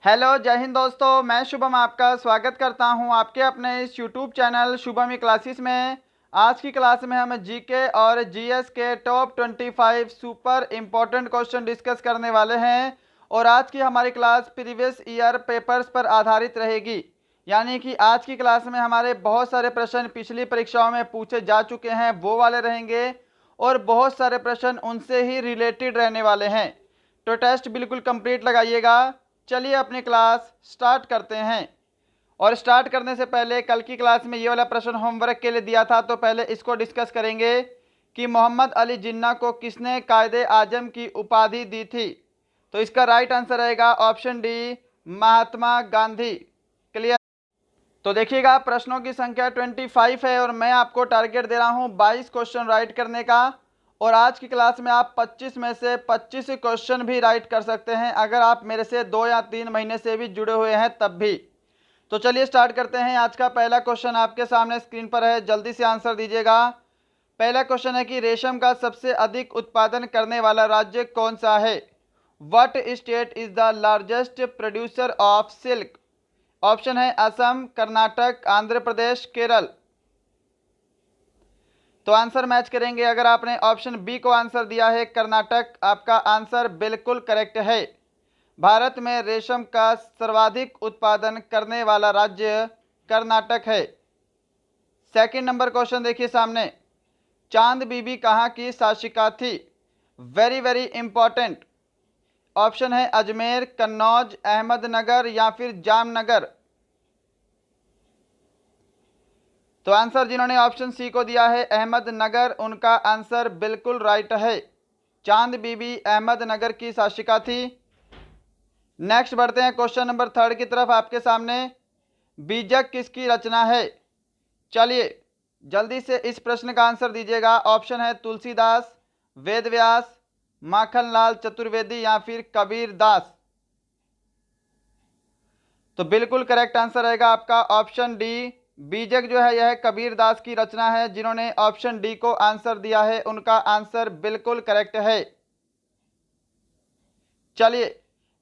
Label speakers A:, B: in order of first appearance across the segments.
A: Hello जय हिंद दोस्तों, मैं शुभम आपका स्वागत करता हूं आपके अपने इस यूट्यूब चैनल शुभम क्लासेस में। आज की क्लास में हम जीके और जीएस के top 25 super important question discuss करने वाले हैं। और आज की हमारी क्लास प्रीवियस ईयर पेपर्स पर आधारित रहेगी, यानी कि आज की क्लास में हमारे बहुत सारे प्रश्न पिछली परीक्षाओं में पूछे जा चुके हैं वो वाले रहेंगे, और बहुत सारे प्रश्न उनसे ही रिलेटेड रहने वाले हैं। तो टेस्ट बिल्कुल कंप्लीट लगाइएगा। चलिए अपनी क्लास स्टार्ट करते हैं। और स्टार्ट करने से पहले कल की क्लास में ये वाला प्रश्न होमवर्क के लिए दिया था, तो पहले इसको डिस्कस करेंगे कि मोहम्मद अली जिन्ना को किसने कायदे आजम की उपाधि दी थी। तो इसका राइट आंसर रहेगा option D, Mahatma Gandhi. Clear. तो देखिएगा, प्रश्नों की संख्या 25 है और मैं आपको टारगेट दे रहा हूं 22 क्वेश्चन राइट करने का। और आज की क्लास में आप 25 में से 25 क्वेश्चन भी राइट कर सकते हैं, अगर आप मेरे से 2 या 3 महीने से भी जुड़े हुए हैं तब भी। तो चलिए स्टार्ट करते हैं। आज का पहला क्वेश्चन आपके सामने स्क्रीन पर है, जल्दी से आंसर दीजिएगा। पहला क्वेश्चन है कि रेशम का सबसे अधिक उत्पादन करने वाला राज्य कौन सा है। What state is the largest producer of silk. Option है असम, कर्नाटक, आंध्र प्रदेश, केरल। तो आंसर मैच करेंगे। अगर आपने ऑप्शन बी को आंसर दिया है कर्नाटक, आपका आंसर बिल्कुल करेक्ट है। भारत में रेशम का सर्वाधिक उत्पादन करने वाला राज्य कर्नाटक है। सेकंड नंबर क्वेश्चन देखिए सामने। चांद बीबी कहाँ की शासिका थी। Very very important. ऑप्शन है अजमेर, कन्नौज, अहमदनगर या फिर जामनगर। तो आंसर जिन्होंने ऑप्शन सी को दिया है अहमदनगर, उनका आंसर बिल्कुल राइट है। चांद बीबी अहमदनगर की शासिका थी। नेक्स्ट बढ़ते हैं क्वेश्चन नंबर थर्ड की तरफ आपके सामने। बीजक किसकी रचना है। चलिए जल्दी से इस प्रश्न का आंसर दीजिएगा। ऑप्शन है तुलसीदास, वेदव्यास, माखनलाल चतुर्वेदी या फिर कबीर दास। तो बिल्कुल करेक्ट आंसर रहेगा आपका ऑप्शन डी। बीजक जो है यह कबीर दास की रचना है। जिन्होंने ऑप्शन डी को आंसर दिया है उनका आंसर बिल्कुल करेक्ट है। चलिए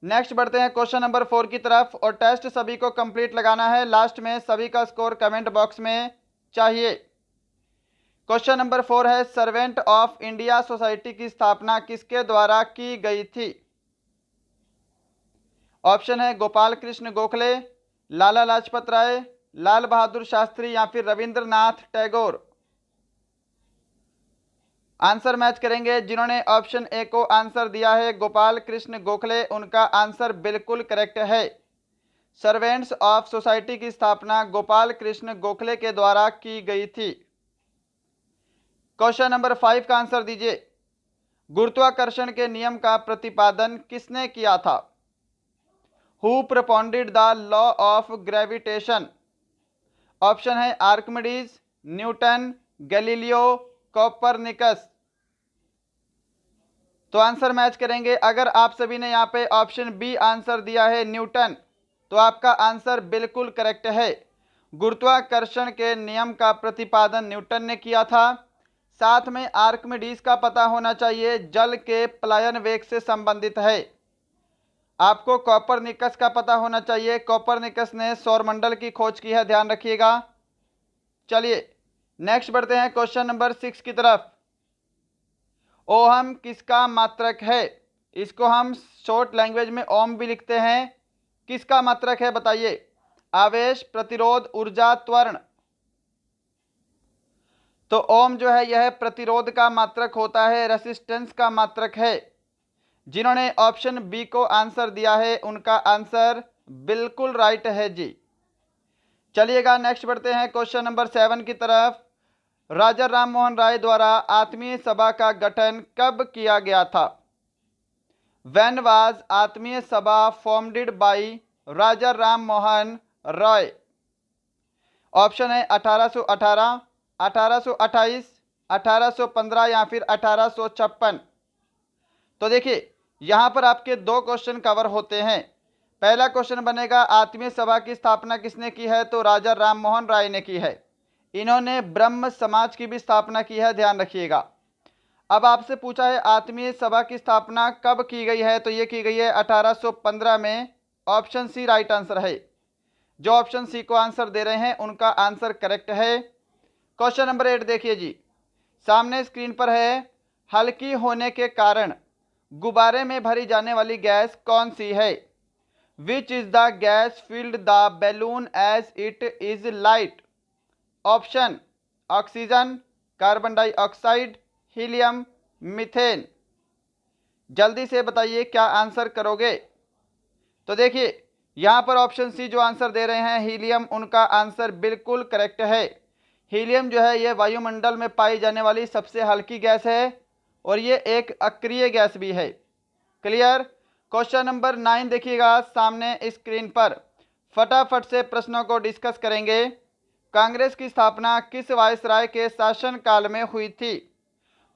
A: नेक्स्ट बढ़ते हैं क्वेश्चन नंबर 4 की तरफ। और टेस्ट सभी को कंप्लीट लगाना है, लास्ट में सभी का स्कोर कमेंट बॉक्स में चाहिए। क्वेश्चन नंबर 4 है, सर्वेंट ऑफ इंडिया सोसाइटी की स्थापना किसके द्वारा की गई थी। ऑप्शन है गोपाल कृष्ण गोखले, लाला लाजपत राय, लाल बहादुर शास्त्री या फिर रविंद्रनाथ टैगोर। आंसर मैच करेंगे। जिन्होंने ऑप्शन ए को आंसर दिया है गोपाल कृष्ण गोखले, उनका आंसर बिल्कुल करेक्ट है। सर्वेंट्स ऑफ सोसाइटी की स्थापना गोपाल कृष्ण गोखले के द्वारा की गई थी। क्वेश्चन नंबर 5 का आंसर दीजिए। गुरुत्वाकर्षण के नियम का प्रतिपादन किसने किया था। Who propounded the law of gravitation. Option है आर्किमिडीज, न्यूटन, गैलीलियो, कोपरनिकस। तो आंसर मैच करेंगे। अगर आप सभी ने यहाँ पे ऑप्शन बी आंसर दिया है न्यूटन, तो आपका आंसर बिल्कुल करेक्ट है। गुरुत्वाकर्षण के नियम का प्रतिपादन न्यूटन ने किया था। साथ में आर्किमिडीज का पता होना चाहिए, जल के पलायन वेग से संबंधित है। आपको कोपरनिकस का पता होना चाहिए, कोपरनिकस ने सौरमंडल की खोज की है, ध्यान रखिएगा। चलिए नेक्स्ट बढ़ते हैं क्वेश्चन नंबर 6 की तरफ। ओहम किसका मात्रक है। इसको हम शॉर्ट लैंग्वेज में ओम भी लिखते हैं। किसका मात्रक है बताइए। आवेश, प्रतिरोध, ऊर्जा, त्वरण। तो ओम जो है यह प्रतिरोध का मात्रक होता है, रेसिस्टेंस का मात्रक है। जिन्होंने ऑप्शन बी को आंसर दिया है उनका आंसर बिल्कुल राइट है जी। चलिएगा नेक्स्ट बढ़ते हैं क्वेश्चन नंबर 7 की तरफ। राजा राम मोहन राय द्वारा आत्मीय सभा का गठन कब किया गया था। व्हेन वाज आत्मीय सभा formed by Raja Ram Mohan Roy. Option है 1818, 1828, 1815 या फिर 1856। तो देखिए यहाँ पर आपके 2 क्वेश्चन कवर होते हैं। पहला क्वेश्चन बनेगा आत्मीय सभा की स्थापना किसने की है, तो राजा राम मोहन राय ने की है। इन्होंने ब्रह्म समाज की भी स्थापना की है, ध्यान रखिएगा। अब आपसे पूछा है आत्मीय सभा की स्थापना कब की गई है, तो ये की गई है 1815 में। ऑप्शन सी राइट आंसर है। जो ऑप्शन सी को आंसर दे रहे हैं उनका आंसर करेक्ट है। क्वेश्चन नंबर 8 देखिए जी, सामने स्क्रीन पर है, हल्की होने के कारण गुब्बारे में भरी जाने वाली गैस कौन सी है? Which is the gas filled the balloon as it is light? Option oxygen, carbon dioxide, helium, methane. जल्दी से बताइए क्या आंसर करोगे। तो देखिए यहाँ पर ऑप्शन सी जो आंसर दे रहे हैं हीलियम, उनका आंसर बिल्कुल करेक्ट है। हीलियम जो है ये वायुमंडल में पाई जाने वाली सबसे हल्की गैस है और ये एक अक्रिय गैस भी है। क्लियर। क्वेश्चन नंबर 9 देखिएगा सामने स्क्रीन पर, फटाफट से प्रश्नों को डिस्कस करेंगे। कांग्रेस की स्थापना किस वायसराय के शासनकाल में हुई थी?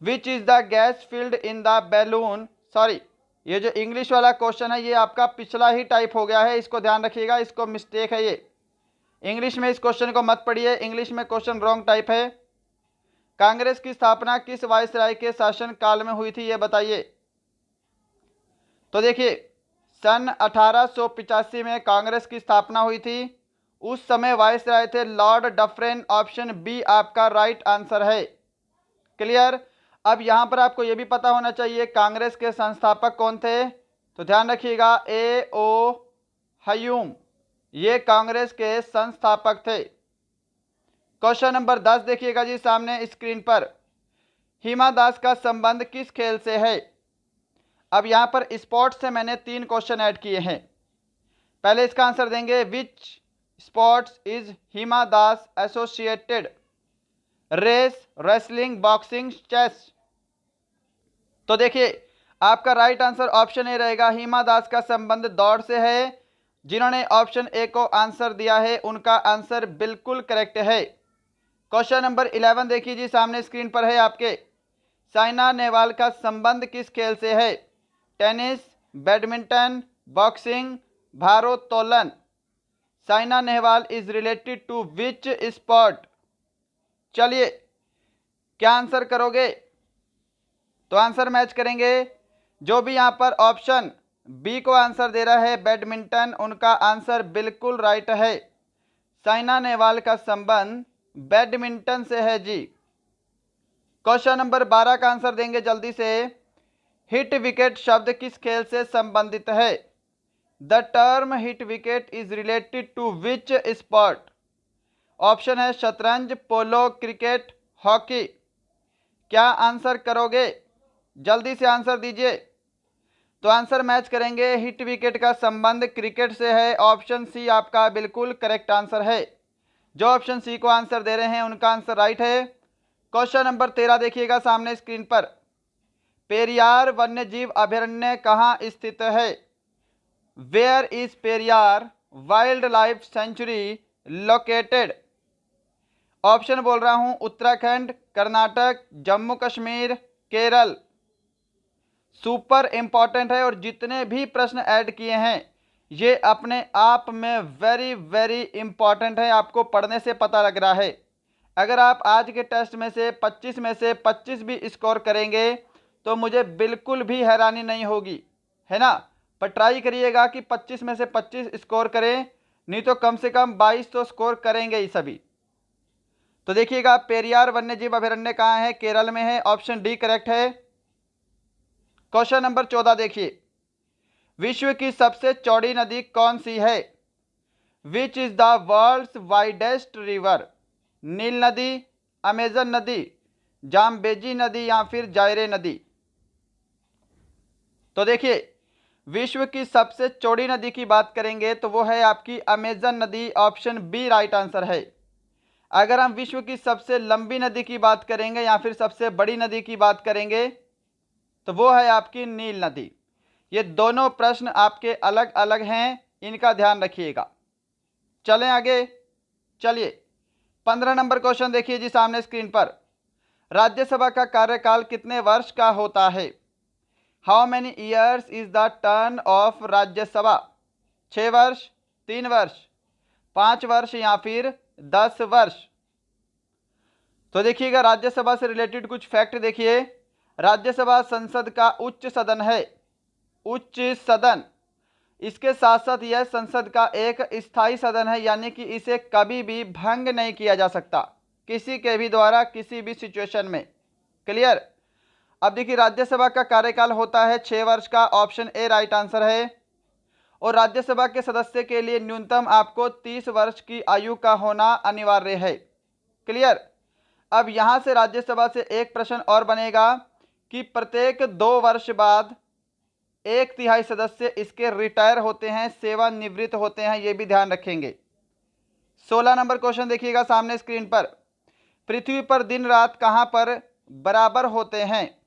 A: विच is the gas field in the balloon, sorry ये जो इंग्लिश वाला क्वेश्चन है ये आपका पिछला ही टाइप हो गया है, इसको ध्यान रखिएगा, इसको मिस्टेक है ये। इंग्लिश में इस क्वेश्चन को मत पढ़िए, इंग्लिश में क्वेश्चन रॉन्ग टाइप है। कांग्रेस की स्थापना किस वायसराय के शासन काल में हुई थी ये बताइए। तो देखिए सन 1885 में कांग्रेस की स्थापना हुई थी। उस समय वायसराय थे लॉर्ड डफरेन, ऑप्शन बी आपका राइट आंसर है। क्लियर। अब यहां पर आपको यह भी पता होना चाहिए कांग्रेस के संस्थापक कौन थे, तो ध्यान रखिएगा ए ओ हयूम, ये कांग्रेस के संस्थापक थे। क्वेश्चन नंबर 10 देखिएगा जी सामने स्क्रीन पर, हिमा दास का संबंध किस खेल से है? अब यहां पर स्पोर्ट्स से मैंने 3 क्वेश्चन ऐड किए हैं। पहले इसका आंसर देंगे, which sports is Hima Das associated? Race, wrestling, boxing, chess. तो देखिए आपका राइट आंसर ऑप्शन ए रहेगा, हिमा दास का संबंध दौड़ से है। जिन्होंने ऑप्शन ए को आंसर दिया है उनका आंसर बिल्कुल करेक्ट है। क्वेश्चन नंबर 11 देखिए जी सामने स्क्रीन पर है आपके, साइना नेहवाल का संबंध किस खेल से है? टेनिस, बैडमिंटन, बॉक्सिंग, भारोत्तोलन। Saina Nehwal is related to which sport? चलिए क्या आंसर करोगे? तो आंसर मैच करेंगे। जो भी यहाँ पर ऑप्शन बी को आंसर दे रहा है बैडमिंटन, उनका आंसर बिल्कुल राइट है। साइना नेहवाल का संबंध बैडमिंटन से है जी। क्वेश्चन नंबर 12 का आंसर देंगे जल्दी से, हिट विकेट शब्द किस खेल से संबंधित है? The term hit wicket is related to which sport? Option है शतरंज, पोलो, क्रिकेट, हॉकी। क्या आंसर करोगे? जल्दी से आंसर दीजिए। तो आंसर मैच करेंगे, हिट विकेट का संबंध क्रिकेट से है, ऑप्शन सी आपका बिल्कुल करेक्ट आंसर है। जो ऑप्शन सी को आंसर दे रहे हैं उनका आंसर राइट है। क्वेश्चन नंबर 13 देखिएगा सामने स्क्रीन पर, पेरियार वन्यजीव अभयारण्य कहाँ स्थित है? Where is Periyar wildlife sanctuary located? Option बोल रहा हूं, उत्तराखंड, कर्नाटक, जम्मू कश्मीर, केरल। सुपर इंपॉर्टेंट है और जितने भी प्रश्न ऐड किए हैं ये अपने आप में वेरी वेरी इंपॉर्टेंट है, आपको पढ़ने से पता लग रहा है। अगर आप आज के टेस्ट में से 25 में से 25 भी स्कोर करेंगे तो मुझे बिल्कुल भी हैरानी नहीं होगी, है ना। पर ट्राई करिएगा कि 25 में से 25 स्कोर करें, नहीं तो कम से कम 22 तो स्कोर करेंगे ही सभी। तो देखिएगा पेरियार वन्यजीव अभयारण्य कहाँ है? केरल में है, ऑप्शन डी करेक्ट है। क्वेश्चन नंबर 14 देखिए, विश्व की सबसे चौड़ी नदी कौन सी है? Which is the world's widest river? Nile नदी, अमेजन नदी, जाम्बेजी नदी या फिर जायरे नदी? तो देखिए विश्व की सबसे चौड़ी नदी की बात करेंगे तो वो है आपकी अमेजन नदी, ऑप्शन बी राइट आंसर है। अगर हम विश्व की सबसे लंबी नदी की बात करेंगे या फिर सबसे बड़ी नदी की बात करेंगे तो वो है आपकी नील नदी। ये दोनों प्रश्न आपके अलग अलग हैं, इनका ध्यान रखिएगा। चलें आगे। चलिए 15 नंबर क्वेश्चन देखिए जी सामने स्क्रीन पर, राज्यसभा का कार्यकाल कितने वर्ष का होता है? How many years is the turn off Rajya Sabha? 6 वर्ष, 3 वर्ष, 5 वर्ष या फिर 10 वर्ष? तो देखिएगा राज्यसभा से रिलेटेड कुछ फैक्ट देखिए। राज्यसभा संसद का उच्च सदन है, उच्च सदन। इसके साथ साथ यह संसद का एक स्थायी सदन है, यानी कि इसे कभी भी भंग नहीं किया जा सकता किसी के भी द्वारा किसी भी सिचुएशन में। क्लियर। अब देखिए राज्यसभा का कार्यकाल होता है 6 वर्ष का, ऑप्शन ए राइट आंसर है। और राज्यसभा के सदस्य के लिए न्यूनतम आपको 30 वर्ष की आयु का होना अनिवार्य है। क्लियर। अब यहां से राज्यसभा से एक प्रश्न और बनेगा कि प्रत्येक 2 वर्ष बाद 1/3 सदस्य इसके रिटायर होते हैं, सेवानिवृत्त होते हैं, ये भी ध्यान रखेंगे। 16 नंबर क्वेश्चन देखिएगा सामने स्क्रीन पर। पृथ्वी पर दिन रात कहां पर बराबर होते हैं?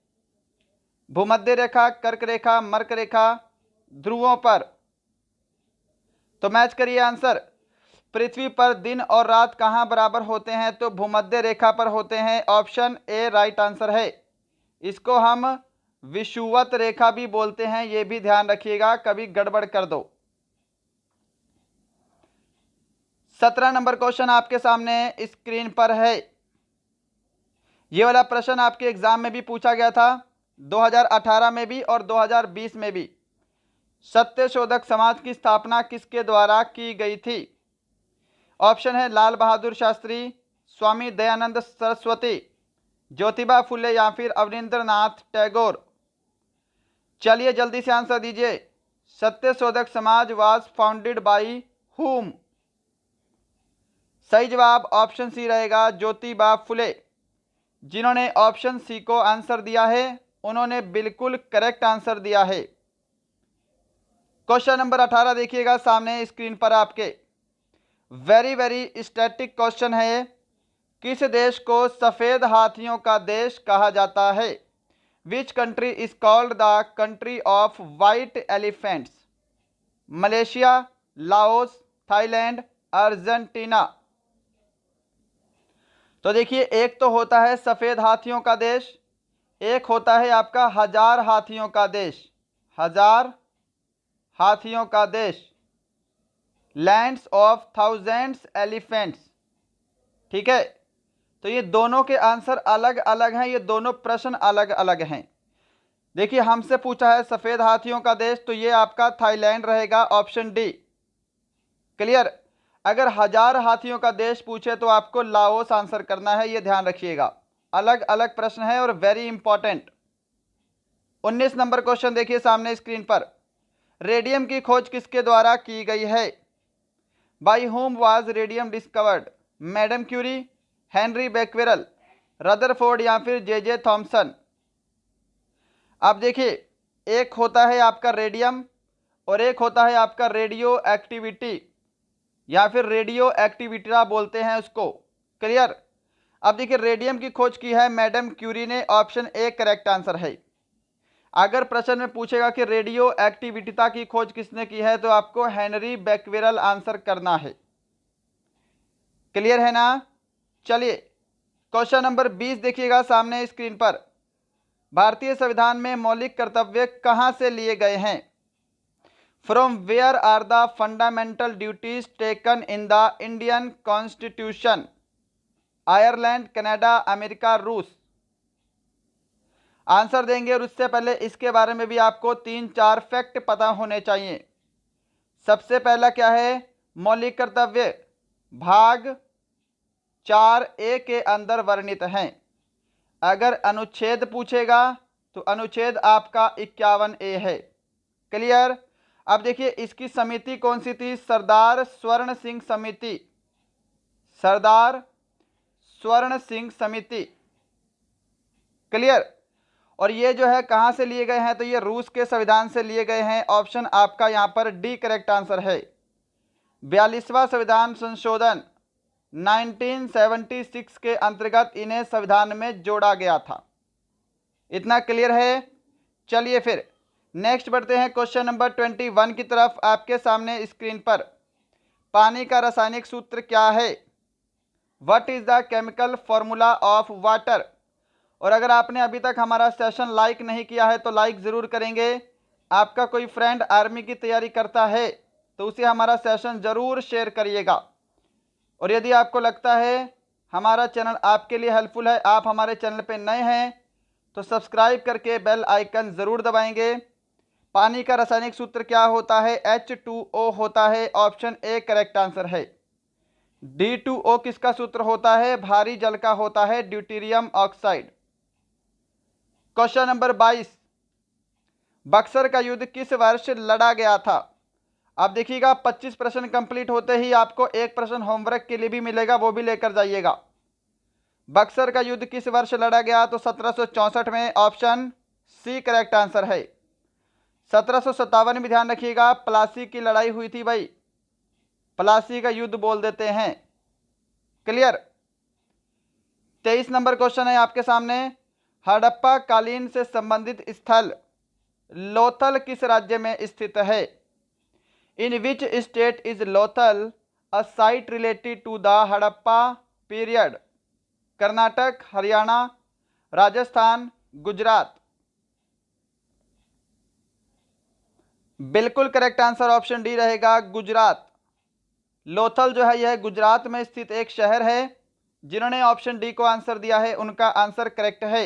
A: भूमध्य रेखा, कर्क रेखा, मर्क रेखा, ध्रुवों पर। तो मैच करिए आंसर। पृथ्वी पर दिन और रात कहां बराबर होते हैं? तो भूमध्य रेखा पर होते हैं, ऑप्शन ए राइट आंसर है। इसको हम विषुवत रेखा भी बोलते हैं, यह भी ध्यान रखिएगा, कभी गड़बड़ कर दो। 17 नंबर क्वेश्चन आपके सामने स्क्रीन पर है। यह वाला प्रश्न आपके एग्जाम में भी पूछा गया था, 2018 में भी और 2020 में भी। सत्यशोधक समाज की स्थापना किसके द्वारा की गई थी? ऑप्शन है लाल बहादुर शास्त्री, स्वामी दयानंद सरस्वती, ज्योतिबा फुले या फिर अवनींद्रनाथ टैगोर। चलिए जल्दी से आंसर दीजिए। Satyashodhak Samaj was founded by whom? सही जवाब ऑप्शन सी रहेगा, ज्योतिबा फुले। जिन्होंने ऑप्शन सी को आंसर दिया है उन्होंने बिल्कुल करेक्ट आंसर दिया है। क्वेश्चन नंबर 18 देखिएगा सामने स्क्रीन पर आपके। वेरी स्टैटिक क्वेश्चन है। किस देश को सफेद हाथियों का देश कहा जाता है? Which country is called the country of white elephants? Malaysia, Laos, Thailand, Argentina. तो देखिए एक तो होता है सफेद हाथियों का देश, एक होता है आपका हजार हाथियों का देश। हजार हाथियों का देश, लैंड्स ऑफ थाउजेंड्स एलिफेंट्स। ठीक है, तो ये दोनों के आंसर अलग अलग हैं, ये दोनों प्रश्न अलग अलग हैं। देखिए हमसे पूछा है सफेद हाथियों का देश, तो ये आपका थाईलैंड रहेगा, ऑप्शन डी। क्लियर। अगर हजार हाथियों का देश पूछे तो आपको लाओस आंसर करना है, ये ध्यान रखिएगा। अलग अलग प्रश्न है और वेरी इंपॉर्टेंट। 19 नंबर क्वेश्चन देखिए सामने स्क्रीन पर। रेडियम की खोज किसके द्वारा की गई है? By whom was radium discovered? Madam Curie, Henri Becquerel, Rutherford या फिर जे थॉमसन। आप देखिए एक होता है आपका रेडियम और एक होता है आपका रेडियो एक्टिविटी या फिर रेडियो एक्टिविटा बोलते हैं उसको। क्लियर। अब देखिए रेडियम की खोज की है मैडम क्यूरी ने, ऑप्शन ए करेक्ट आंसर है। अगर प्रश्न में पूछेगा कि रेडियो एक्टिविटा की खोज किसने की है तो आपको हेनरी बेक्वेरल आंसर करना है। क्लियर है ना? चलिए क्वेश्चन नंबर 20 देखिएगा सामने स्क्रीन पर। भारतीय संविधान में मौलिक कर्तव्य कहां से लिए गए हैं? From where are the fundamental duties taken in the Indian constitution? Ireland, Canada, America, रूस। आंसर देंगे और उससे पहले इसके बारे में भी आपको 3-4 फैक्ट पता होने चाहिए। सबसे पहला क्या है? मौलिक कर्तव्य भाग 4A के अंदर वर्णित हैं। अगर अनुच्छेद पूछेगा तो अनुच्छेद आपका 51A है। क्लियर। अब देखिए इसकी समिति कौन सी थी? सरदार स्वर्ण सिंह समिति, सरदार स्वर्ण सिंह समिति। क्लियर। और ये जो है कहां से लिए गए हैं? तो ये रूस के संविधान से लिए गए हैं, ऑप्शन आपका यहां पर डी करेक्ट आंसर है। 42वां संविधान संशोधन 1976 के अंतर्गत इन्हें संविधान में जोड़ा गया था। इतना क्लियर है? चलिए फिर नेक्स्ट बढ़ते हैं क्वेश्चन नंबर 21 की तरफ। आपके सामने स्क्रीन पर पानी का रासायनिक सूत्र क्या है? What is the chemical formula of water? और अगर आपने अभी तक हमारा सेशन लाइक नहीं किया है तो लाइक ज़रूर करेंगे। आपका कोई फ्रेंड आर्मी की तैयारी करता है तो उसे हमारा सेशन ज़रूर शेयर करिएगा। और यदि आपको लगता है हमारा चैनल आपके लिए हेल्पफुल है, आप हमारे चैनल पर नए हैं तो सब्सक्राइब करके बेल आइकन ज़रूर दबाएंगे पानी का रासायनिक सूत्र क्या होता है? H2O होता है। ऑप्शन ए करेक्ट आंसर है। D2O किसका सूत्र होता है? भारी जल का होता है, deuterium oxide. Question number 22, Buxar का युद्ध किस वर्ष लड़ा गया था? अब देखिएगा 25 प्रश्न कंप्लीट होते ही आपको एक प्रश्न होमवर्क के लिए भी मिलेगा, वो भी लेकर जाइएगा। बक्सर का युद्ध किस वर्ष लड़ा गया? तो 1764 में। ऑप्शन सी करेक्ट आंसर है। 1757 में ध्यान रखिएगा, प्लासी की लड़ाई हुई थी भाई, प्लासी का युद्ध बोल देते हैं। क्लियर। 23 नंबर क्वेश्चन है आपके सामने, हड़प्पा कालीन से संबंधित स्थल लोथल किस राज्य में स्थित है? In which state is Lothal a site related to the Harappa period? Karnataka, Haryana, Rajasthan, Gujarat. बिल्कुल करेक्ट आंसर ऑप्शन डी रहेगा, गुजरात। लोथल जो है यह गुजरात में स्थित एक शहर है। जिन्होंने ऑप्शन डी को आंसर दिया है उनका आंसर करेक्ट है।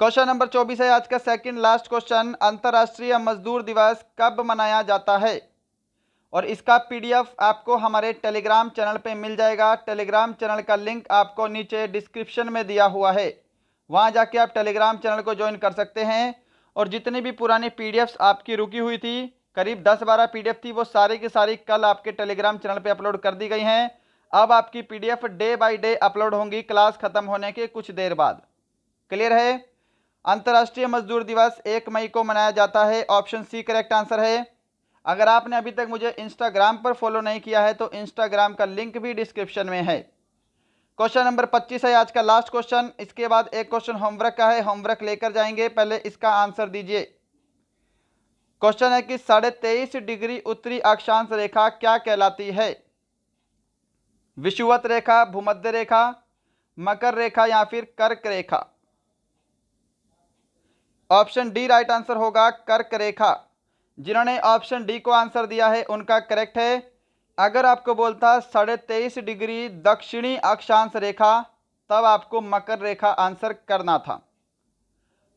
A: क्वेश्चन नंबर 24 है आज का सेकंड लास्ट क्वेश्चन, अंतर्राष्ट्रीय मजदूर दिवस कब मनाया जाता है? और इसका पीडीएफ आपको हमारे टेलीग्राम चैनल पे मिल जाएगा। टेलीग्राम चैनल का लिंक आपको नीचे डिस्क्रिप्शन में दिया हुआ है, वहां जाके आप टेलीग्राम चैनल को ज्वाइन कर सकते हैं। और जितनी भी पुरानी पीडीएफ्स आपकी रुकी हुई थी, करीब 10-12 पीडीएफ थी, वो सारी की सारी कल आपके टेलीग्राम चैनल पे अपलोड कर दी गई हैं। अब आपकी PDF day by day upload होंगी क्लास खत्म होने के कुछ देर बाद। क्लियर है। अंतर्राष्ट्रीय मजदूर दिवस 1 मई को मनाया जाता है। ऑप्शन सी करेक्ट आंसर है। अगर आपने अभी तक मुझे इंस्टाग्राम पर फॉलो नहीं किया है तो इंस्टाग्राम का लिंक भी डिस्क्रिप्शन में है। क्वेश्चन नंबर 25 है आज का लास्ट क्वेश्चन। इसके बाद एक क्वेश्चन होमवर्क का है, होमवर्क लेकर जाएंगे, पहले इसका आंसर दीजिए। क्वेश्चन है कि 23.5 डिग्री उत्तरी अक्षांश रेखा क्या कहलाती है? विषुवत रेखा, भूमध्य रेखा, मकर रेखा या फिर कर्क रेखा? ऑप्शन डी राइट आंसर होगा, कर्क रेखा। जिन्होंने ऑप्शन डी को आंसर दिया है उनका करेक्ट है। अगर आपको बोलता 23.5 डिग्री दक्षिणी अक्षांश रेखा, तब आपको मकर रेखा आंसर करना था।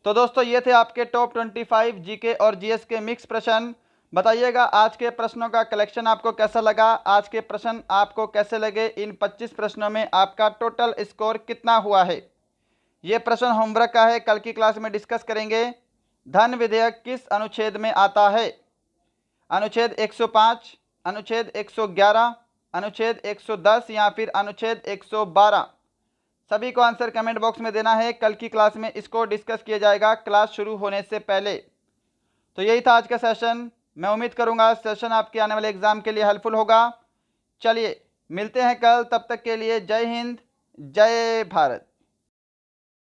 A: तो दोस्तों ये थे आपके टॉप 25 जीके और जीएस के मिक्स प्रश्न। बताइएगा आज के प्रश्नों का कलेक्शन आपको कैसा लगा, आज के प्रश्न आपको कैसे लगे, इन 25 प्रश्नों में आपका टोटल स्कोर कितना हुआ है। ये प्रश्न होमवर्क का है, कल की क्लास में डिस्कस करेंगे। धन विधेयक किस अनुच्छेद में आता है? अनुच्छेद 105, अनुच्छेद 111, अनुच्छेद 110 या फिर अनुच्छेद 112? सभी को आंसर कमेंट बॉक्स में देना है। कल की क्लास में इसको डिस्कस किया जाएगा क्लास शुरू होने से पहले। तो यही था आज का सेशन। मैं उम्मीद करूंगा सेशन आपके आने वाले एग्जाम के लिए हेल्पफुल होगा। चलिए मिलते हैं कल, तब तक के लिए जय हिंद, जय भारत।